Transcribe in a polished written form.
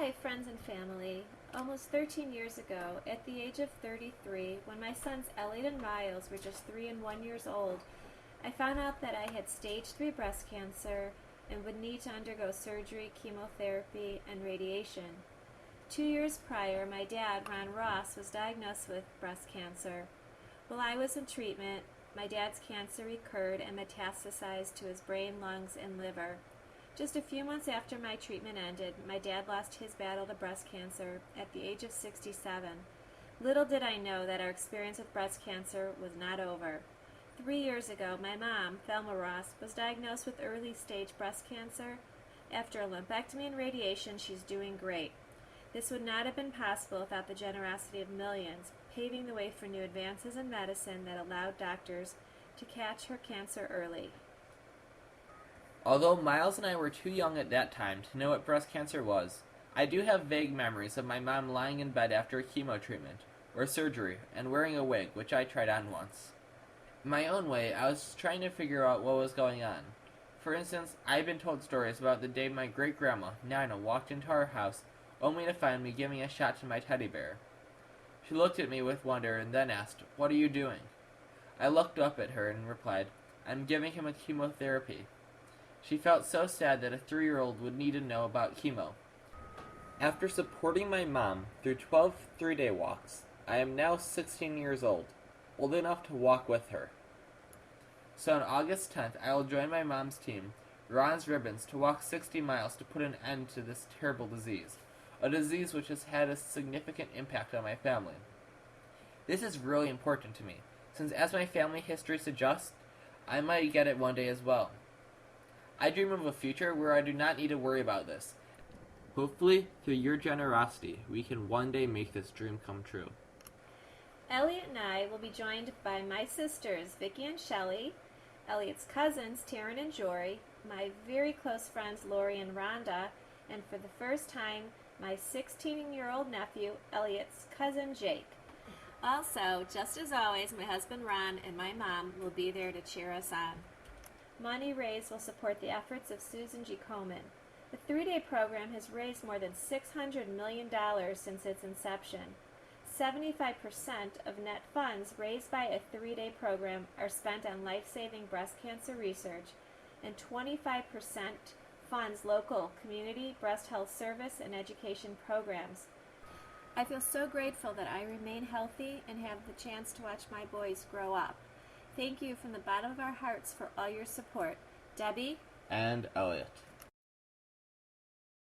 Hi, friends and family. Almost 13 years ago, at the age of 33, when my sons Elliot and Miles were just 3 and 1 years old, I found out that I had stage 3 breast cancer and would need to undergo surgery, chemotherapy, and radiation. 2 years prior, my dad, Ron Ross, was diagnosed with breast cancer. While I was in treatment, my dad's cancer recurred and metastasized to his brain, lungs, and liver. Just a few months after my treatment ended, my dad lost his battle to breast cancer at the age of 67. Little did I know that our experience with breast cancer was not over. 3 years ago, my mom, Thelma Ross, was diagnosed with early-stage breast cancer. After a lumpectomy and radiation, she's doing great. This would not have been possible without the generosity of millions, paving the way for new advances in medicine that allowed doctors to catch her cancer early. Although Miles and I were too young at that time to know what breast cancer was, I do have vague memories of my mom lying in bed after a chemo treatment, or surgery, and wearing a wig, which I tried on once. In my own way, I was trying to figure out what was going on. For instance, I had been told stories about the day my great-grandma, Nina, walked into our house, only to find me giving a shot to my teddy bear. She looked at me with wonder and then asked, "What are you doing?" I looked up at her and replied, "I'm giving him a chemotherapy." She felt so sad that a 3-year-old would need to know about chemo. After supporting my mom through 12 three-day walks, I am now 16 years old enough to walk with her. So on August 10th, I will join my mom's team, Ron's Ribbons, to walk 60 miles to put an end to this terrible disease, a disease which has had a significant impact on my family. This is really important to me, since as my family history suggests, I might get it one day as well. I dream of a future where I do not need to worry about this. Hopefully, through your generosity, we can one day make this dream come true. Elliot and I will be joined by my sisters, Vicky and Shelley, Elliot's cousins, Taryn and Jory, my very close friends, Lori and Rhonda, and for the first time, my 16-year-old nephew, Elliot's cousin, Jake. Also, just as always, my husband, Ron, and my mom will be there to cheer us on. Money raised will support the efforts of Susan G. Komen. The 3-day program has raised more than $600 million since its inception. 75% of net funds raised by a 3-day program are spent on life-saving breast cancer research, and 25% funds local community breast health service and education programs. I feel so grateful that I remain healthy and have the chance to watch my boys grow up. Thank you from the bottom of our hearts for all your support. Debby and Elliot.